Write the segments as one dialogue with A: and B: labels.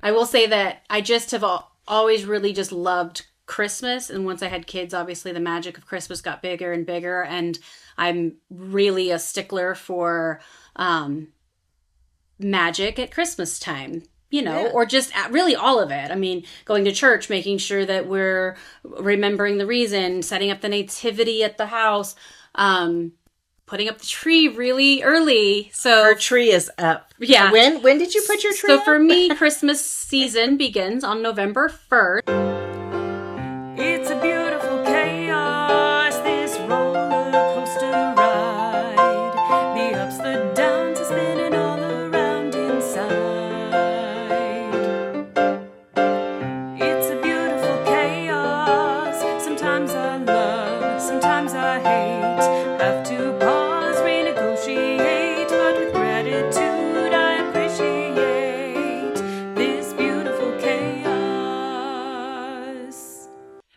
A: I will say that I just have always really just loved Christmas. And once I had kids, obviously the magic of Christmas got bigger and bigger. And I'm really a stickler for magic at Christmas time.
B: Yeah.
A: Or just really all of it. I mean, going to church, making sure that we're remembering the reason, setting up the nativity at the house, putting up the tree really early. So
B: Our tree is up.
A: Yeah.
B: When did you put your tree
A: So
B: up?
A: for me, Christmas season begins on November 1st.
C: It's a beautiful chaos, this roller coaster ride. The ups, the downs are spinning all around inside. It's a beautiful chaos. Sometimes I love, sometimes I hate. Have to pause, renegotiate, but with gratitude I appreciate this beautiful chaos.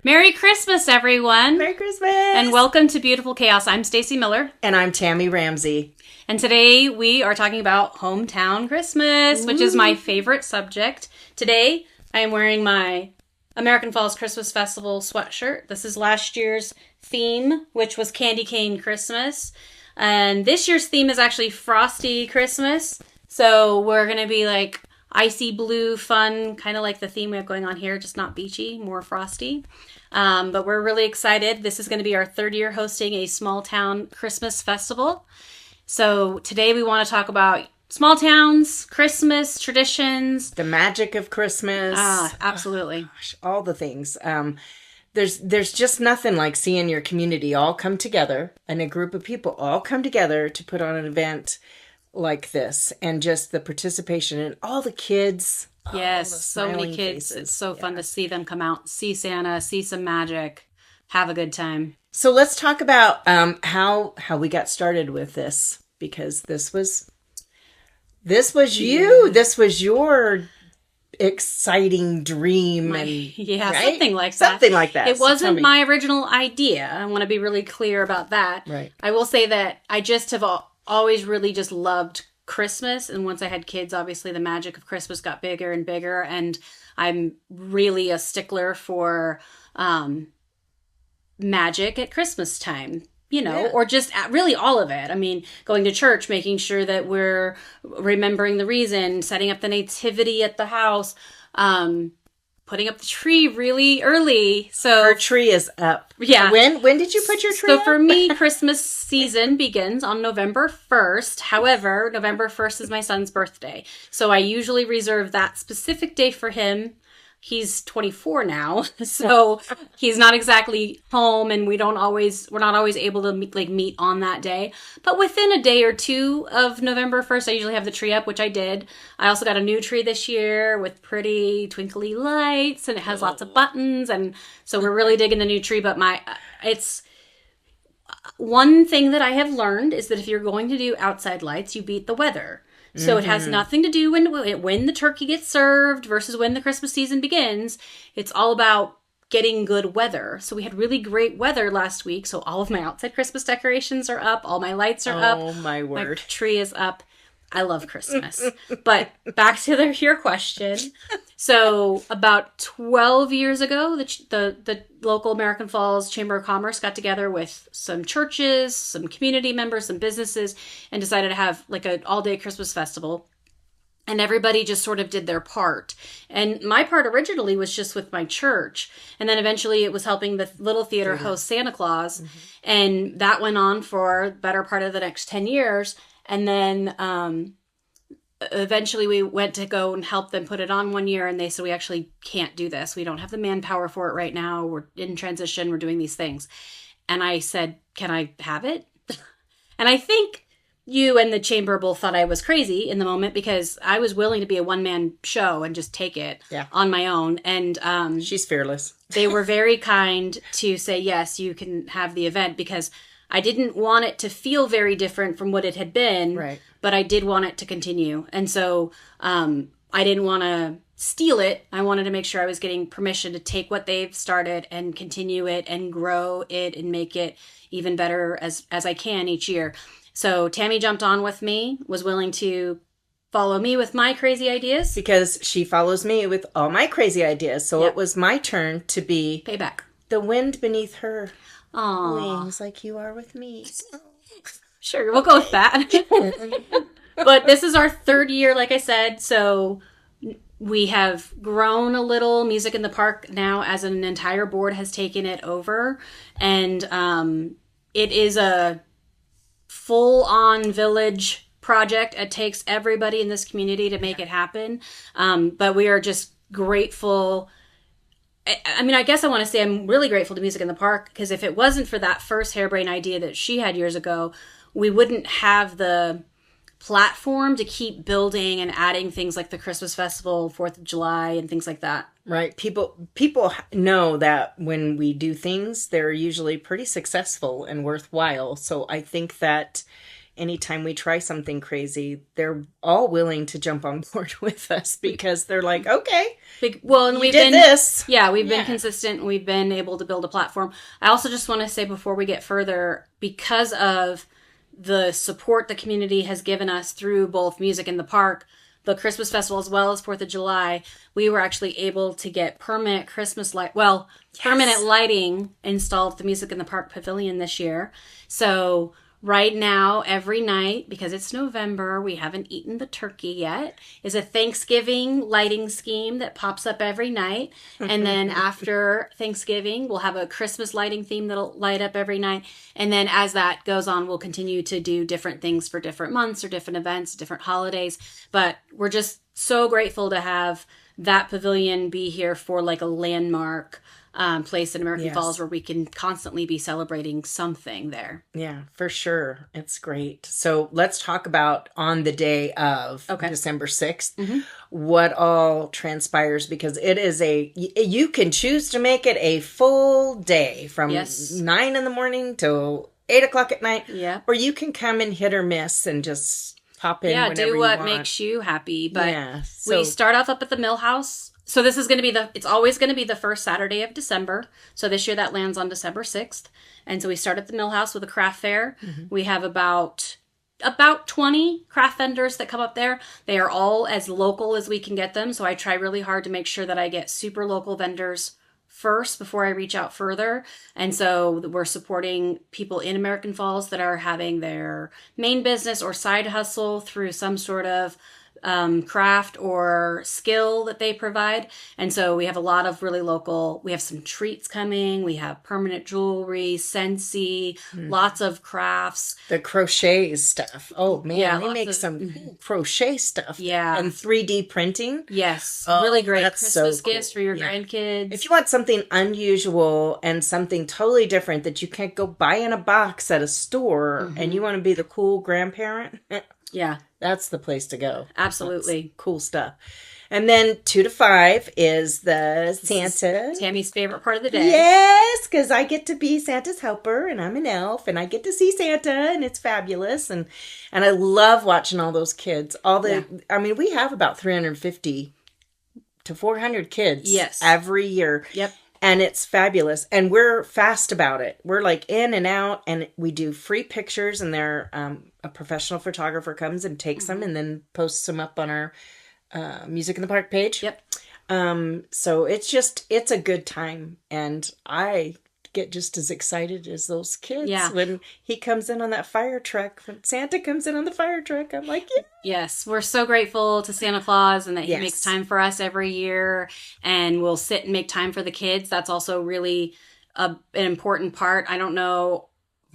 A: Merry Christmas, everyone.
B: Merry Christmas.
A: And welcome to Beautiful Chaos. I'm Stacy Miller.
B: And I'm Tammy Ramsey.
A: And today we are talking about hometown Christmas, which is my favorite subject. Today I am wearing my American Falls Christmas Festival sweatshirt. This is last year's theme, which was Candy Cane Christmas. And this year's theme is actually Frosty Christmas. So we're going to be like icy blue fun, kind of like the theme we have going on here, just not beachy, more frosty. But we're really excited. This is going to be our third year hosting a small town Christmas festival. So today we want to talk about small towns, Christmas traditions.
B: The magic of Christmas.
A: Absolutely.
B: Gosh, all the things. There's just nothing like seeing your community all come together and a group of people all come together to put on an event like this, and just the participation and all the kids.
A: Yes,
B: all the
A: so many
B: smiling
A: kids.
B: faces.
A: It's so fun to see them come out, see Santa, see some magic, have a good time.
B: So let's talk about how we got started with this, because this was you. This was your exciting dream, and
A: Yeah,
B: right?
A: something like that.
B: Something like that.
A: It
B: So tell
A: wasn't
B: me.
A: my original idea. I want to be really clear about that.
B: Right.
A: I will say that I just have always really just loved Christmas. And once I had kids, obviously the magic of Christmas got bigger and bigger. And I'm really a stickler for magic at Christmas time.
B: Yeah.
A: Or just really all of it. I mean, going to church, making sure that we're remembering the reason, setting up the nativity at the house, putting up the tree really early. So
B: Our tree is up.
A: Yeah.
B: When did you put your tree
A: So
B: up?
A: for me, Christmas season begins on November 1st. However, November 1st is my son's birthday. So I usually reserve that specific day for him. He's 24 now, so he's not exactly home, and we're not always able to meet on that day. But within a day or two of November 1st, I usually have the tree up, which I did. I also got a new tree this year with pretty twinkly lights, and it has lots of buttons, and so we're really digging the new tree. But it's one thing that I have learned is that if you're going to do outside lights, you beat the weather. So it has nothing to do when the turkey gets served versus when the Christmas season begins. It's all about getting good weather. So we had really great weather last week. So all of my outside Christmas decorations are up. All my lights are up.
B: Oh, my word.
A: My tree is up. I love Christmas. But back to your question. So about 12 years ago, the local American Falls Chamber of Commerce got together with some churches, some community members, some businesses, and decided to have like an all-day Christmas festival. And everybody just sort of did their part. And my part originally was just with my church. And then eventually it was helping the Little Theater host Santa Claus. Mm-hmm. And that went on for the better part of the next 10 years. And then eventually we went to go and help them put it on one year. And they said, we actually can't do this. We don't have the manpower for it right now. We're in transition. We're doing these things. And I said, can I have it? And I think you and the chamber both thought I was crazy in the moment, because I was willing to be a one-man show and just take it on my own. And
B: She's fearless.
A: they were very kind to say, yes, you can have the event, because I didn't want it to feel very different from what it had been,
B: Right.
A: but I did want it to continue. And so I didn't want to steal it. I wanted to make sure I was getting permission to take what they've started and continue it and grow it and make it even better as I can each year. So Tammy jumped on with me, was willing to follow me with my crazy ideas.
B: Because she follows me with all my crazy ideas. So
A: Yep.
B: it was my turn to be
A: Payback.
B: the wind beneath her
A: Aww.
B: wings like you are with me.
A: Sure, we'll go with that. But this is our third year, like I said, so we have grown a little. Music in the Park now as an entire board has taken it over. And it is a full-on village project. It takes everybody in this community to make it happen. But we are just grateful. I mean, I guess I want to say I'm really grateful to Music in the Park, because if it wasn't for that first harebrained idea that she had years ago, we wouldn't have the platform to keep building and adding things like the Christmas Festival, 4th of July, and things like that.
B: Right. People know that when we do things, they're usually pretty successful and worthwhile. So I think that anytime we try something crazy, they're all willing to jump on board with us, because they're like, okay,
A: And
B: we did this.
A: Yeah, we've been consistent. We've been able to build a platform. I also just want to say before we get further, because of the support the community has given us through both Music in the Park, the Christmas Festival, as well as 4th of July, we were actually able to get permanent permanent lighting installed at the Music in the Park Pavilion this year. So right now, every night, because it's November, we haven't eaten the turkey yet, is a Thanksgiving lighting scheme that pops up every night. And then after Thanksgiving, we'll have a Christmas lighting theme that'll light up every night. And then as that goes on, we'll continue to do different things for different months or different events, different holidays. But we're just so grateful to have that pavilion be here for like a landmark place in American Falls where we can constantly be celebrating something there.
B: Yeah, for sure. It's great. So let's talk about on the day of December 6th, what all transpires, because it is you can choose to make it a full day from 9 in the morning till 8 o'clock at night.
A: Yeah.
B: Or you can come and hit or miss and just pop in whenever
A: do what
B: you want.
A: makes you happy. But
B: so
A: we start off up at the Mill House. So this is going to be it's always going to be the first Saturday of December. So this year that lands on December 6th. And so we start at the Mill House with a craft fair. We have about 20 craft vendors that come up there. They are all as local as we can get them. So I try really hard to make sure that I get super local vendors first before I reach out further. And so we're supporting people in American Falls that are having their main business or side hustle through some sort of craft or skill that they provide. And so we have a lot of really local, we have some treats coming, we have permanent jewelry, Scentsy, lots of crafts.
B: The crochet stuff. Oh man, they make
A: of,
B: some crochet stuff.
A: Yeah.
B: And 3D printing.
A: Yes.
B: Oh,
A: really great
B: that's
A: Christmas
B: so cool.
A: gifts for your grandkids.
B: If you want something unusual and something totally different that you can't go buy in a box at a store, and you want to be the cool grandparent,
A: yeah,
B: that's the place to go.
A: Absolutely.
B: That's cool stuff. And then 2 to 5 is the Santa.
A: Tammy's favorite part of the day.
B: Yes, because I get to be Santa's helper, and I'm an elf, and I get to see Santa, and it's fabulous. And I love watching all those kids. I mean, we have about 350 to 400 kids every year.
A: Yep.
B: And it's fabulous. And we're fast about it. We're like in and out, and we do free pictures, and a professional photographer comes and takes them and then posts them up on our Music in the Park page.
A: Yep.
B: So it's a good time. And I get just as excited as those kids when he comes in on that fire truck. When Santa comes in on the fire truck, I'm like, yeah.
A: Yes, we're so grateful to Santa Claus and that he makes time for us every year, and we'll sit and make time for the kids. That's also really an important part. I don't know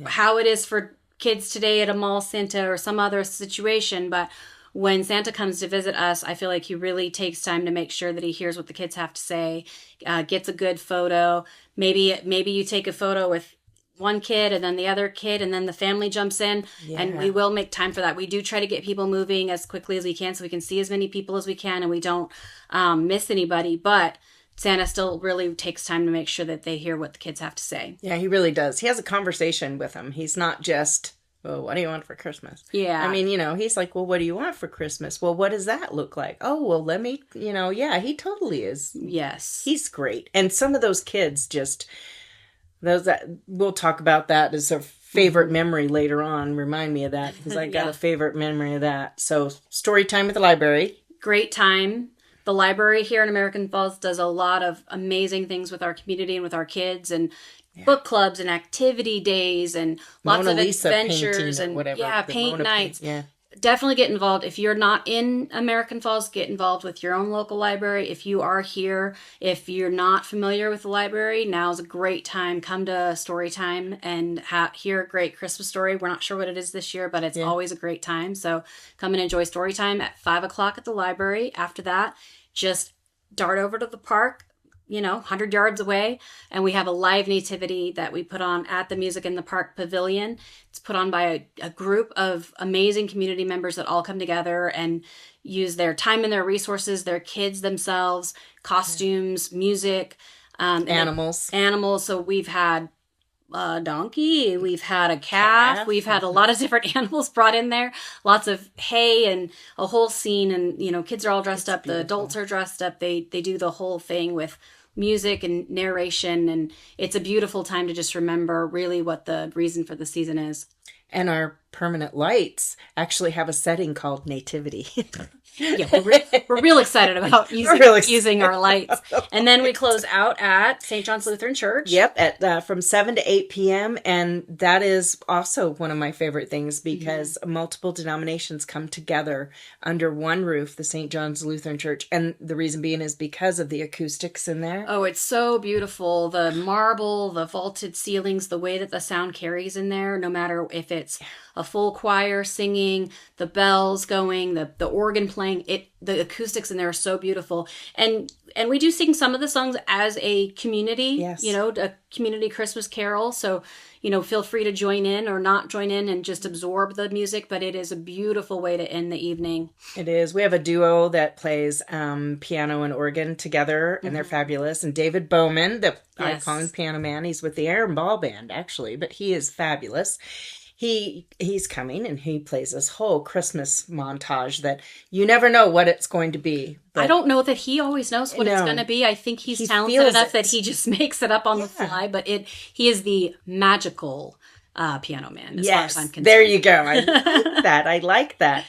A: how it is for kids today at a mall Santa or some other situation, but when Santa comes to visit us, I feel like he really takes time to make sure that he hears what the kids have to say, gets a good photo. Maybe you take a photo with one kid and then the other kid and then the family jumps in, and we will make time for that. We do try to get people moving as quickly as we can so we can see as many people as we can and we don't miss anybody, but Santa still really takes time to make sure that they hear what the kids have to say.
B: Yeah, he really does. He has a conversation with them. He's not just, well, what do you want for Christmas?
A: Yeah.
B: I mean, he's like, well, what do you want for Christmas? Well, what does that look like? Oh, well, let me, he totally is.
A: Yes.
B: He's great. And some of those kids we'll talk about that as a favorite memory later on. Remind me of that, because I got a favorite memory of that. So story time at the library.
A: Great time. The library here in American Falls does a lot of amazing things with our community and with our kids, and book clubs and activity days and lots
B: Mona
A: of
B: Lisa
A: adventures and
B: whatever,
A: paint nights.
B: Yeah.
A: Definitely get involved. If you're not in American Falls, get involved with your own local library. If you are here, if you're not familiar with the library, now's a great time. Come to story time and hear a great Christmas story. We're not sure what it is this year, but it's always a great time. So come and enjoy story time at 5:00 at the library. After that, just dart over to the park, 100 yards away, and we have a live nativity that we put on at the Music in the Park Pavilion. It's put on by a group of amazing community members that all come together and use their time and their resources, their kids themselves, costumes, music,
B: animals.
A: So we've had a donkey, we've had a calf, we've had a lot of different animals brought in there, lots of hay and a whole scene, and kids are all dressed up, the adults are dressed up, they do the whole thing with music and narration, and it's a beautiful time to just remember really what the reason for the season is.
B: And our permanent lights actually have a setting called Nativity.
A: Yeah, we're real excited about using our lights. And then we close out at St. John's Lutheran Church.
B: Yep, at from 7 to 8 p.m. And that is also one of my favorite things, because multiple denominations come together under one roof, the St. John's Lutheran Church. And the reason being is because of the acoustics in there.
A: Oh, it's so beautiful. The marble, the vaulted ceilings, the way that the sound carries in there, no matter if it's a full choir singing, the bells going, the organ playing, the acoustics in there are so beautiful. And we do sing some of the songs as a community, a community Christmas carol. So, feel free to join in or not join in and just absorb the music, but it is a beautiful way to end the evening.
B: It is. We have a duo that plays piano and organ together, and they're fabulous. And David Bowman, the icon piano man, he's with the Air and Ball Band, actually, but he is fabulous. He's coming, and he plays this whole Christmas montage that you never know what it's going to be.
A: I don't know that he always knows what it's going to be. I think he's talented enough that he just makes it up on the fly, but he is the magical piano man as far as I'm concerned.
B: There you go. I like that. I like that.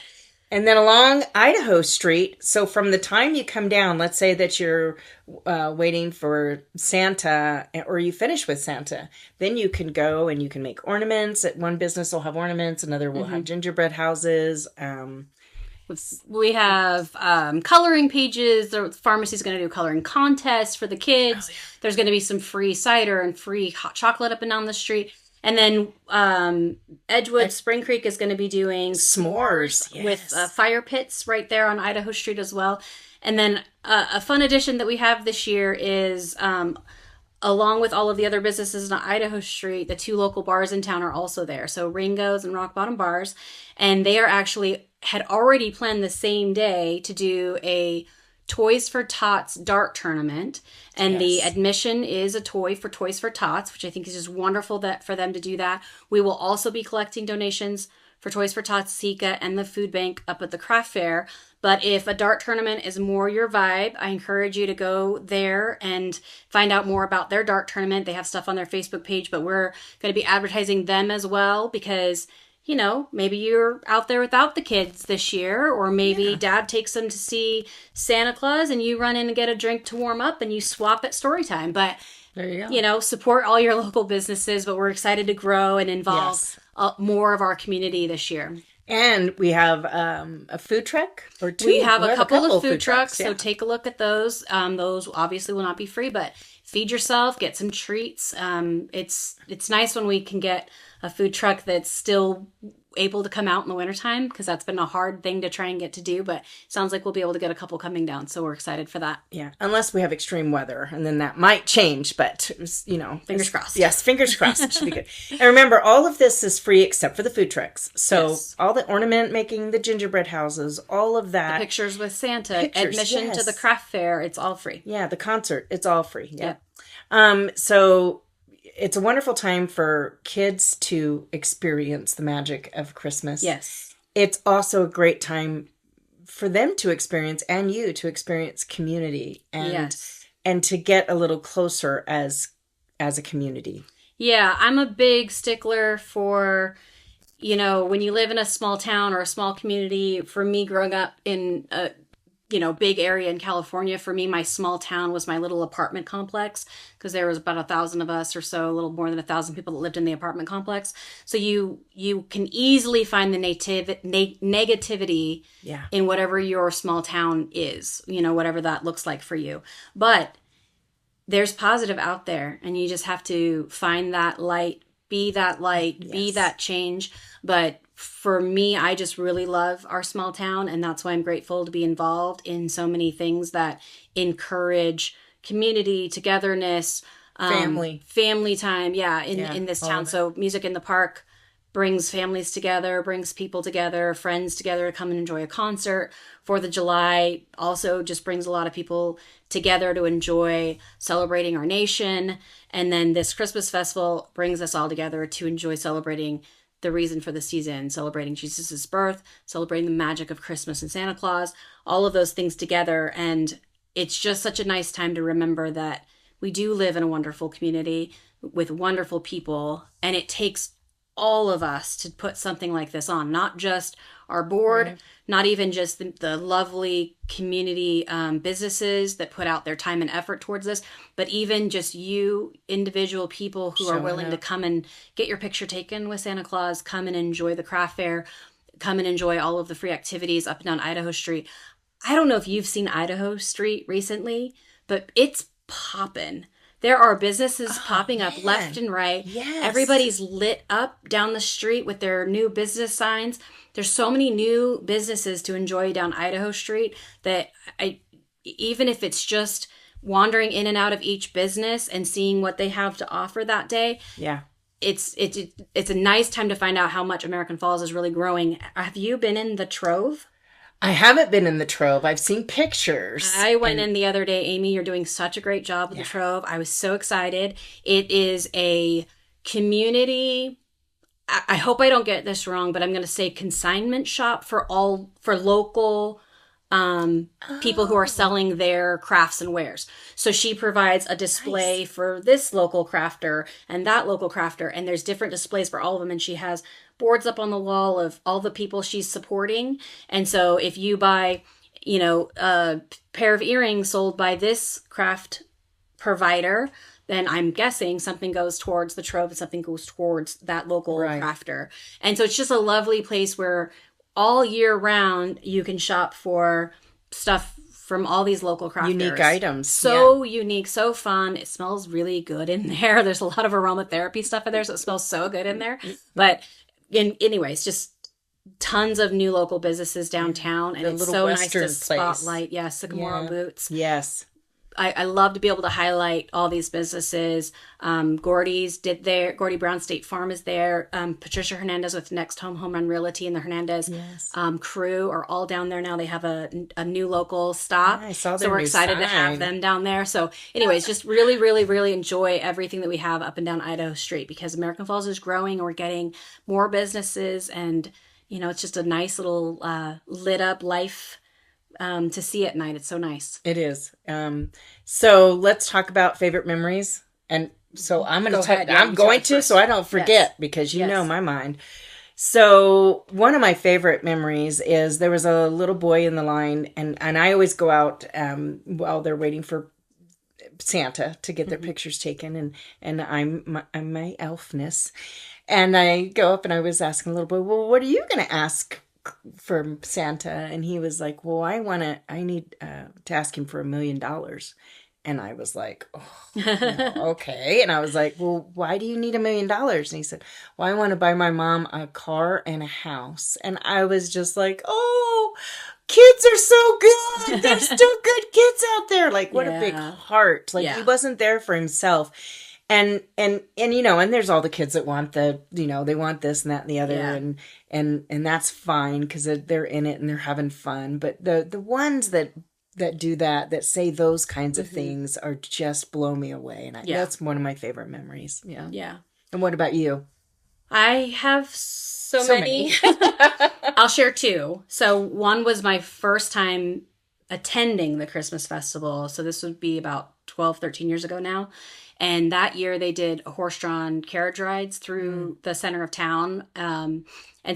B: And then along Idaho Street, so from the time you come down, let's say that you're waiting for Santa, or you finish with Santa, then you can go and you can make ornaments. At one business will have ornaments, another will have gingerbread houses.
A: We have coloring pages. The pharmacy's going to do a coloring contest for the kids. There's going to be some free cider and free hot chocolate up and down the street. And then Edgewood Spring Creek is going to be doing s'mores with fire pits right there on Idaho Street as well. And then a fun addition that we have this year is, along with all of the other businesses on Idaho Street, the 2 local bars in town are also there. So Ringo's and Rock Bottom Bars. And they had already planned the same day to do a Toys for Tots dart tournament, and the admission is a toy for Toys for Tots, which I think is just wonderful for them to do that. We will also be collecting donations for Toys for Tots, Sika, and the food bank up at the craft fair. But if a dart tournament is more your vibe, I encourage you to go there and find out more about their dart tournament. They have stuff on their Facebook page, but we're going to be advertising them as well, because maybe you're out there without the kids this year, or maybe Dad takes them to see Santa Claus and you run in and get a drink to warm up and you swap at story time. But,
B: there you go.
A: Support all your local businesses, but we're excited to grow and involve more of our community this year.
B: And we have a food truck or 2.
A: We have a couple of food trucks, so take a look at those. Those obviously will not be free, but feed yourself, get some treats. It's nice when we can get a food truck that's still able to come out in the wintertime, because that's been a hard thing to try and get to do, but it sounds like we'll be able to get a couple coming down, so we're excited for that.
B: Yeah, unless we have extreme weather, and then that might change, but,
A: fingers crossed.
B: Yes, fingers crossed. It should be good. And remember, all of this is free except for the food trucks. So all the ornament making, the gingerbread houses, all of that.
A: The pictures with Santa, admission to the craft fair, it's all free.
B: Yeah, the concert, it's all free. Yeah. So it's a wonderful time for kids to experience the magic of Christmas.
A: Yes.
B: It's also a great time for them to experience, and you to experience, community and to get a little closer as a community.
A: Yeah, I'm a big stickler for, when you live in a small town or a small community. For me, growing up in a, big area in California, for me, my small town was my little apartment complex because there was about 1,000 of us or so, a little more than 1,000 people that lived in the apartment complex. So you can easily find the negativity
B: Yeah.
A: in whatever your small town is, whatever that looks like for you. But there's positive out there, and you just have to find that light, be that light, be
B: Yes.
A: that change. But for me, I just really love our small town, and that's why I'm grateful to be involved in so many things that encourage community, togetherness, family time. Yeah, in this
B: all
A: town.
B: of it.
A: So Music in the Park brings families together, brings people together, friends together to come and enjoy a concert. 4th of July also just brings a lot of people together to enjoy celebrating our nation. And then this Christmas festival brings us all together to enjoy celebrating the reason for the season, celebrating Jesus' birth, celebrating the magic of Christmas and Santa Claus, all of those things together. And it's just such a nice time to remember that we do live in a wonderful community with wonderful people, and it takes all of us to put something like this on, not just our board,
B: Right.
A: not even just the lovely community businesses that put out their time and effort towards this, but even just you, individual people who are
B: Showing
A: willing to
B: up.
A: come and get your picture taken with Santa Claus, come and enjoy the craft fair, come and enjoy all of the free activities up and down Idaho Street. I don't know if you've seen Idaho Street recently, but it's poppin'. There are businesses popping up
B: man.
A: left and right.
B: Yes.
A: Everybody's lit up down the street with their new business signs. There's so many new businesses to enjoy down Idaho Street that even if it's just wandering in and out of each business and seeing what they have to offer that day,
B: Yeah.
A: it's a nice time to find out how much American Falls is really growing. Have you been in the Trove?
B: I haven't been in the Trove. I've seen pictures.
A: I went in the other day. Amy, you're doing such a great job with the Trove. I was so excited. It is a community. I hope I don't get this wrong, but I'm going to say consignment shop for local people who are selling their crafts and wares. So she provides a display for this local crafter and that local crafter, and there's different displays for all of them. And she has boards up on the wall of all the people she's supporting. And so if you buy, a pair of earrings sold by this craft provider, then I'm guessing something goes towards the Trove and something goes towards that local
B: Right.
A: crafter. And so it's just a lovely place where all year round you can shop for stuff from all these local crafters.
B: Unique items.
A: So unique, so fun. It smells really good in there. There's a lot of aromatherapy stuff in there, so it smells so good in there. But anyways, just tons of new local businesses downtown, and
B: The
A: it's
B: little
A: so
B: Western
A: nice to
B: place.
A: spotlight. Yeah, Sycamore Boots.
B: Yes.
A: I love to be able to highlight all these businesses. Gordy's Gordy Brown State Farm is there. Patricia Hernandez with Next Home Run Realty and the Hernandez crew are all down there now. They have a new local stop.
B: I saw
A: so
B: their
A: we're
B: new
A: excited to have
B: sign.
A: them down there. So anyways, just really, really, really enjoy everything that we have up and down Idaho Street, because American Falls is growing and we're getting more businesses, and it's just a nice little lit up life to see at night. It's so nice.
B: It is. So let's talk about favorite memories. And so I'm going
A: Go
B: to
A: ahead. Yeah,
B: I'm
A: you
B: going
A: talk
B: to,
A: first.
B: so I don't forget, because you know my mind. So one of my favorite memories is there was a little boy in the line, and I always go out while they're waiting for Santa to get their pictures taken, and I'm my elfness, and I go up and I was asking the little boy, well, what are you going to ask for Santa? And he was like, well, I need to ask him for $1 million. And I was like, oh, no, okay. And I was like, well, why do you need $1 million? And he said, well, I want to buy my mom a car and a house. And I was just like, oh, kids are so good. There's still good kids out there. Like, what a big heart. Like, he wasn't there for himself. And there's all the kids that want they want this and that and the other, and that's fine because they're in it and they're having fun. But the ones that do that say those kinds of things are just blow me away. And that's one of my favorite memories. Yeah.
A: Yeah.
B: And what about you?
A: I have so many. I'll share two. So one was my first time attending the Christmas festival. So this would be about 12, 13 years ago now. And that year they did horse-drawn carriage rides through the center of town. And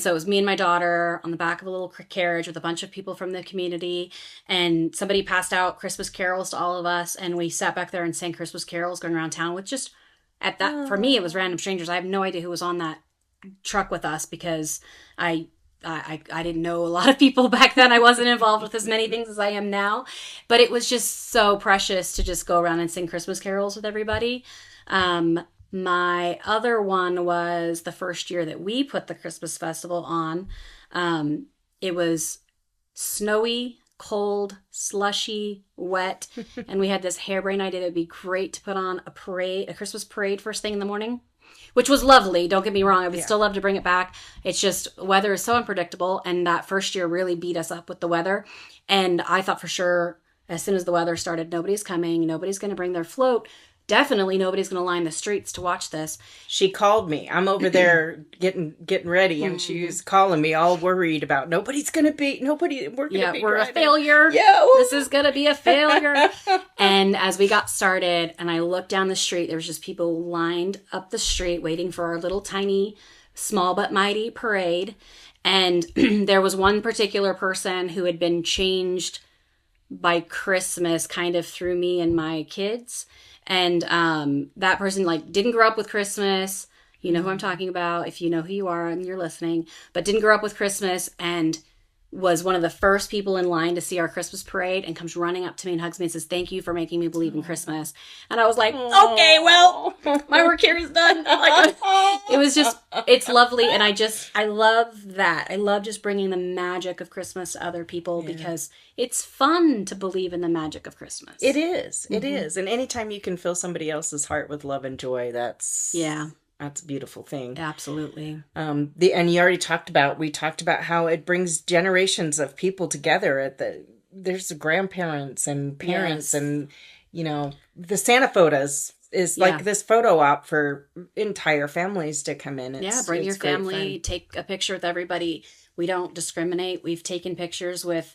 A: so it was me and my daughter on the back of a little carriage with a bunch of people from the community. And somebody passed out Christmas carols to all of us. And we sat back there and sang Christmas carols going around town with just, at that, for me, it was random strangers. I have no idea who was on that truck with us because I didn't know a lot of people back then. I wasn't involved with as many things as I am now, but it was just so precious to just go around and sing Christmas carols with everybody. My other one was the first year that we put the Christmas festival on. It was snowy, cold, slushy, wet, and we had this harebrained idea that it'd be great to put on a Christmas parade first thing in the morning. Which was lovely. Don't get me wrong. I would still love to bring it back. It's just weather is so unpredictable. And that first year really beat us up with the weather. And I thought for sure, as soon as the weather started, nobody's coming. Nobody's going to bring their float. Definitely nobody's going to line the streets to watch this.
B: She called me. I'm over there getting ready, and she's calling me all worried about we're going to be
A: we're a failure.
B: Yeah.
A: This is going to be a failure. And as we got started and I looked down the street, there was just people lined up the street waiting for our little tiny, small but mighty parade. And there was one particular person who had been changed by Christmas kind of through me and my kids. And that person didn't grow up with Christmas. You know who I'm talking about if you know who you are and you're listening, but didn't grow up with Christmas and was one of the first people in line to see our Christmas parade and comes running up to me and hugs me and says, "Thank you for making me believe in Christmas." And I was like, okay, well, my work here is done. It was just, it's lovely. And I love that. I love just bringing the magic of Christmas to other people because it's fun to believe in the magic of Christmas.
B: It is. It is. And anytime you can fill somebody else's heart with love and joy, that's a beautiful thing.
A: Absolutely.
B: And you already talked about how it brings generations of people together there's the grandparents and parents and, the Santa photos is like this photo op for entire families to come in.
A: Bring your family, take a picture with everybody. We don't discriminate. We've taken pictures with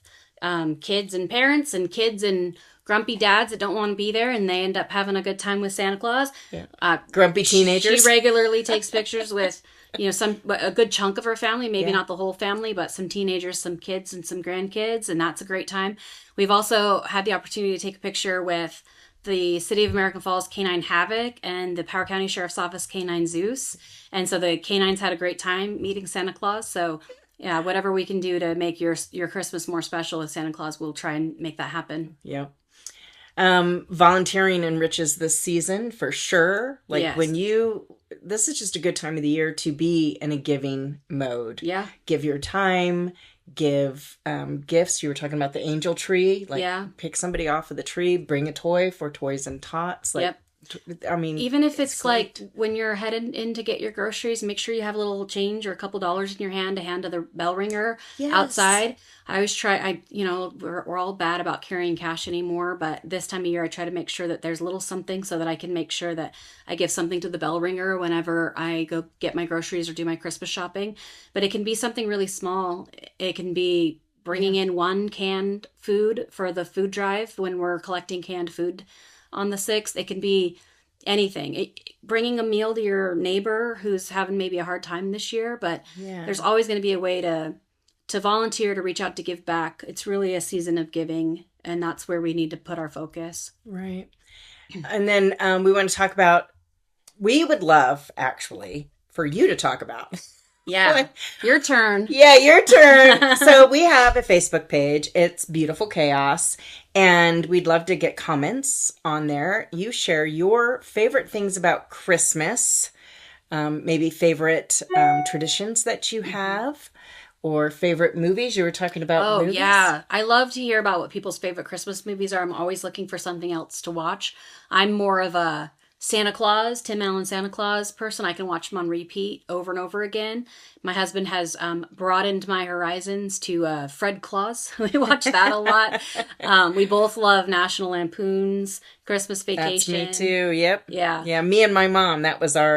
A: kids and parents and kids and grumpy dads that don't want to be there, and they end up having a good time with Santa Claus.
B: Yeah. Grumpy teenagers.
A: She regularly takes pictures with, a good chunk of her family, maybe not the whole family, but some teenagers, some kids, and some grandkids, and that's a great time. We've also had the opportunity to take a picture with the City of American Falls Canine Havoc and the Powell County Sheriff's Office Canine Zeus, and so the canines had a great time meeting Santa Claus. So yeah, whatever we can do to make your Christmas more special with Santa Claus, we'll try and make that happen.
B: Yeah. Volunteering enriches this season for sure. This is just a good time of the year to be in a giving mode. Yeah. Give your time, give gifts. You were talking about the angel tree. Pick somebody off of the tree, bring a toy for Toys and Tots. Yep. I mean,
A: even if it's when you're headed in to get your groceries, make sure you have a little change or a couple dollars in your hand to hand to the bell ringer outside. I always try, we're all bad about carrying cash anymore, but this time of year I try to make sure that there's a little something so that I can make sure that I give something to the bell ringer whenever I go get my groceries or do my Christmas shopping. But it can be something really small. It can be bringing in one canned food for the food drive when we're collecting canned food on the 6th. It can be anything. Bringing a meal to your neighbor who's having maybe a hard time this year, but there's always going to be a way to volunteer, to reach out, to give back. It's really a season of giving, and that's where we need to put our focus.
B: Right. And then we want to talk about, we would love, actually, for you to talk about.
A: Yeah, your turn.
B: Yeah, your turn. So we have a Facebook page. It's Beautiful Chaos. And we'd love to get comments on there. You share your favorite things about Christmas, maybe favorite traditions that you have, or favorite movies. You were talking about movies.
A: Yeah. I love to hear about what people's favorite Christmas movies are. I'm always looking for something else to watch. I'm more of a Santa Claus, Tim Allen Santa Claus person. I can watch him on repeat over and over again. My husband has broadened my horizons to Fred Claus. We watch that a lot. We both love National Lampoon's Christmas Vacation.
B: That's me too. Yep.
A: Yeah.
B: Yeah. Me and my mom,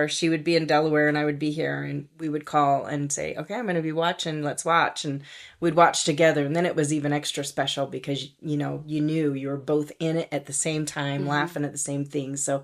B: she would be in Delaware and I would be here, and we would call and say, okay, I'm going to be watching. Let's watch. And we'd watch together. And then it was even extra special because, you knew you were both in it at the same time, laughing at the same things. So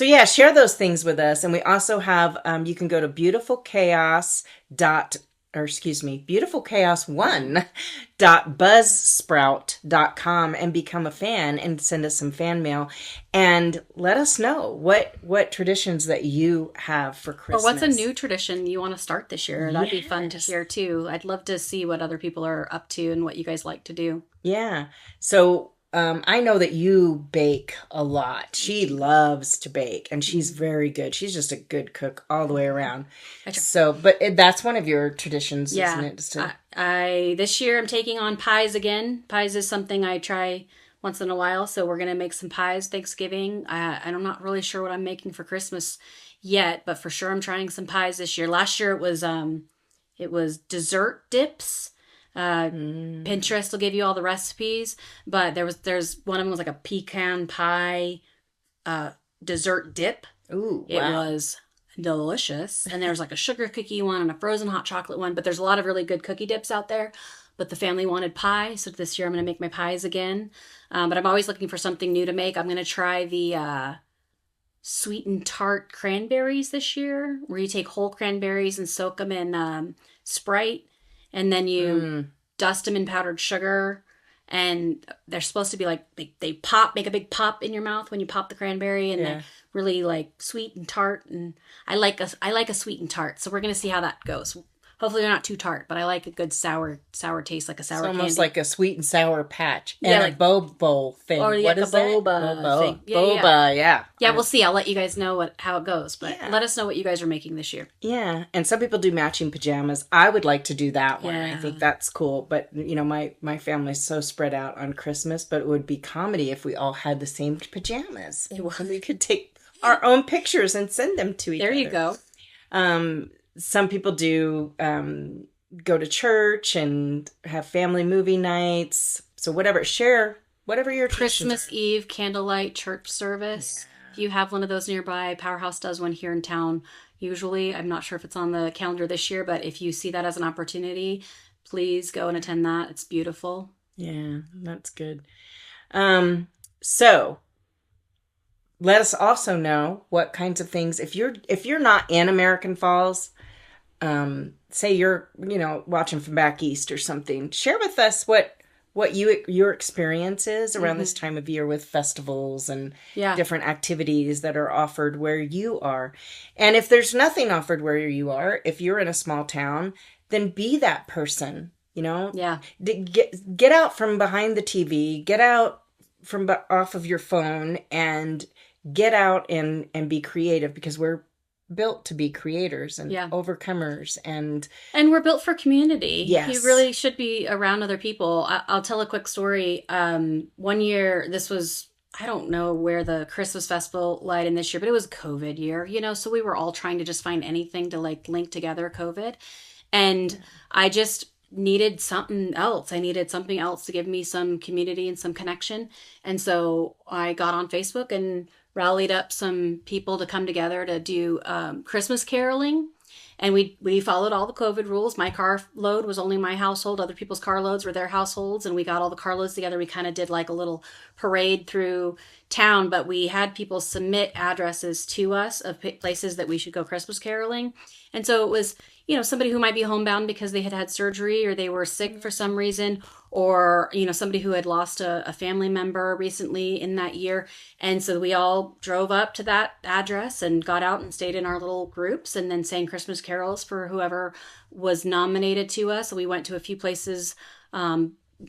B: yeah, share those things with us. And we also have, you can go to beautifulchaos1.buzzsprout.com and become a fan and send us some fan mail and let us know what traditions that you have for Christmas.
A: Or what's a new tradition you want to start this year? That'd be fun to hear too. I'd love to see what other people are up to and what you guys like to do.
B: Yeah. So I know that you bake a lot. She loves to bake, and she's very good. She's just a good cook all the way around. So, but that's one of your traditions, isn't it?
A: I this year I'm taking on pies again. Pies is something I try once in a while, so we're gonna make some pies Thanksgiving. And I'm not really sure what I'm making for Christmas yet, but for sure I'm trying some pies this year. Last year it was dessert dips. Pinterest will give you all the recipes, but there's one of them was like a pecan pie dessert dip.
B: Ooh,
A: it was delicious. And there was like a sugar cookie one and a frozen hot chocolate one, but there's a lot of really good cookie dips out there. But the family wanted pie, so this year I'm going to make my pies again. But I'm always looking for something new to make. I'm going to try the sweet and tart cranberries this year, where you take whole cranberries and soak them in Sprite. And then you dust them in powdered sugar, and they're supposed to be like, they pop, make a big pop in your mouth when you pop the cranberry, and they're really like sweet and tart. And I like a sweet and tart, so we're going to see how that goes. Hopefully they're not too tart, but I like a good sour taste, like a sour candy.
B: Almost like a sweet and sour patch.
A: Yeah,
B: and
A: like,
B: a bobo thing.
A: Or
B: what is that?
A: Boba thing.
B: Boba, yeah.
A: Yeah, we'll see. I'll let you guys know how it goes, but let us know what you guys are making this year.
B: Yeah, and some people do matching pajamas. I would like to do that one.
A: Yeah.
B: I think that's cool. But, my family's so spread out on Christmas, but it would be comedy if we all had the same pajamas. And we could take our own pictures and send them to each other.
A: There you go.
B: Some people do go to church and have family movie nights. So share whatever your
A: Christmas
B: are.
A: Eve candlelight church service. Yeah. If you have one of those nearby, Powerhouse does one here in town. Usually, I'm not sure if it's on the calendar this year, but if you see that as an opportunity, please go and attend that. It's beautiful.
B: Yeah, that's good. So let us also know what kinds of things, if you're not in American Falls, say you're, watching from back east or something, share with us what your experience is around this time of year with festivals and different activities that are offered where you are. And if there's nothing offered where you are, if you're in a small town, then be that person,
A: Yeah.
B: Get out from behind the TV, get out from off of your phone, and get out and be creative, because we're built to be creators and overcomers, and
A: we're built for community.
B: Yes.
A: You really should be around other people. I'll tell a quick story. One year, this was, I don't know where the Christmas festival lied in this year, but it was a COVID year, so we were all trying to just find anything to link together COVID. And I just needed something else. I needed something else to give me some community and some connection. And so I got on Facebook and rallied up some people to come together to do Christmas caroling. And we followed all the COVID rules. My car load was only my household. Other people's car loads were their households. And we got all the car loads together. We kind of did like a little parade through town. But we had people submit addresses to us of places that we should go Christmas caroling. And so it was, somebody who might be homebound because they had surgery or they were sick for some reason, or, somebody who had lost a family member recently in that year. And so we all drove up to that address and got out and stayed in our little groups and then sang Christmas carols for whoever was nominated to us. So we went to a few places,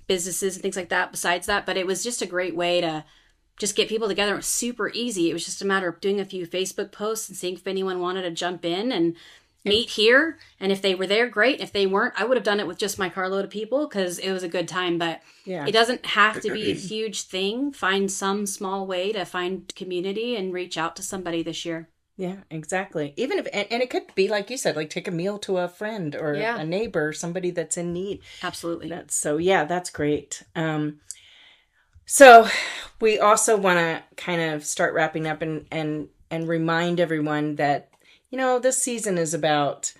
A: businesses and things like that besides that. But it was just a great way to just get people together. It was super easy. It was just a matter of doing a few Facebook posts and seeing if anyone wanted to jump in. And meet here. And if they were there, great. If they weren't, I would have done it with just my carload of people because it was a good time. But it doesn't have to be a huge thing. Find some small way to find community and reach out to somebody this year.
B: Yeah, exactly. Even if, and it could be, like you said, like take a meal to a friend or a neighbor, somebody that's in need.
A: Absolutely.
B: That's great. So we also want to kind of start wrapping up and remind everyone that, this season is about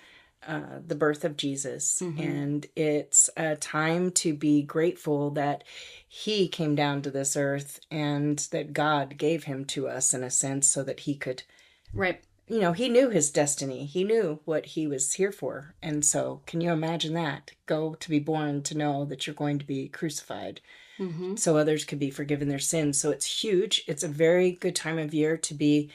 B: the birth of Jesus. And it's a time to be grateful that he came down to this earth and that God gave him to us in a sense so that he could,
A: right.
B: He knew his destiny. He knew what he was here for. And so can you imagine that? Go to be born to know that you're going to be crucified so others could be forgiven their sins. So it's huge. It's a very good time of year to be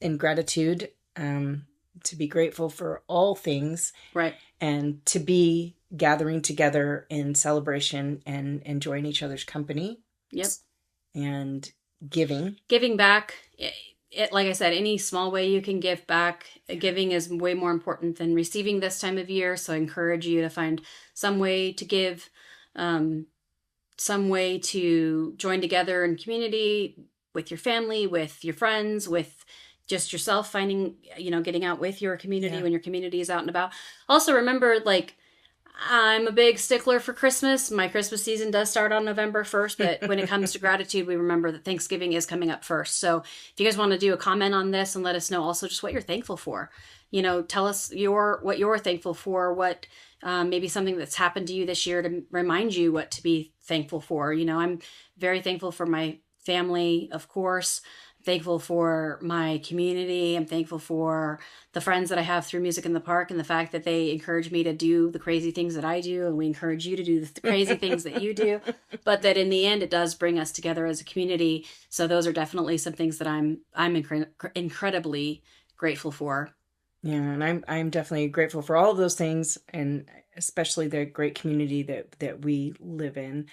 B: in gratitude, to be grateful for all things.
A: Right.
B: And to be gathering together in celebration and enjoying each other's company.
A: Yep.
B: And giving.
A: Giving back. Like I said, any small way you can give back, giving is way more important than receiving this time of year. So I encourage you to find some way to give, some way to join together in community with your family, with your friends, with just yourself, finding, getting out with your community when your community is out and about. Also remember, I'm a big stickler for Christmas. My Christmas season does start on November 1st, but when it comes to gratitude, we remember that Thanksgiving is coming up first. So if you guys want to do a comment on this and let us know also just what you're thankful for, tell us what you're thankful for, what maybe something that's happened to you this year to remind you what to be thankful for. I'm very thankful for my family, of course. Thankful for my community. I'm thankful for the friends that I have through Music in the Park and the fact that they encourage me to do the crazy things that I do, and we encourage you to do the crazy things that you do, but that in the end it does bring us together as a community. So those are definitely some things that I'm incredibly grateful for.
B: Yeah, and I'm definitely grateful for all of those things, and especially the great community that we live in.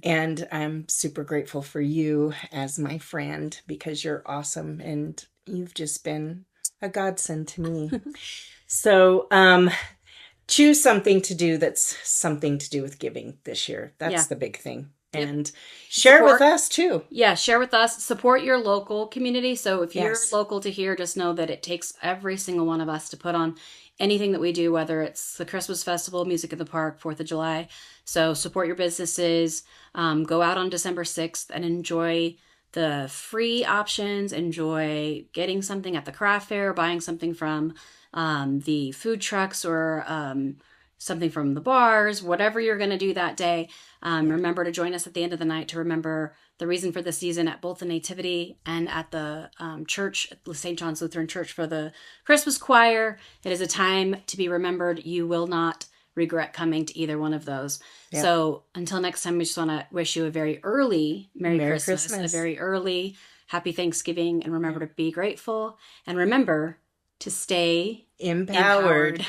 B: And I'm super grateful for you as my friend because you're awesome and you've just been a godsend to me. So choose something to do that's something to do with giving this year. That's the big thing. And share with us too.
A: Yeah, share with us. Support your local community. So if you're local to here, just know that it takes every single one of us to put on anything that we do, whether it's the Christmas festival, Music in the Park, 4th of July. So support your businesses. Go out on December 6th and enjoy the free options. Enjoy getting something at the craft fair, buying something from the food trucks or something from the bars, whatever you're going to do that day. Remember to join us at the end of the night to remember the reason for the season at both the Nativity and at the church, the St. John's Lutheran Church for the Christmas choir. It is a time to be remembered. You will not regret coming to either one of those. Yep. So until next time, we just want to wish you a very early Merry Christmas, a very early Happy Thanksgiving, and remember to be grateful and remember to stay empowered.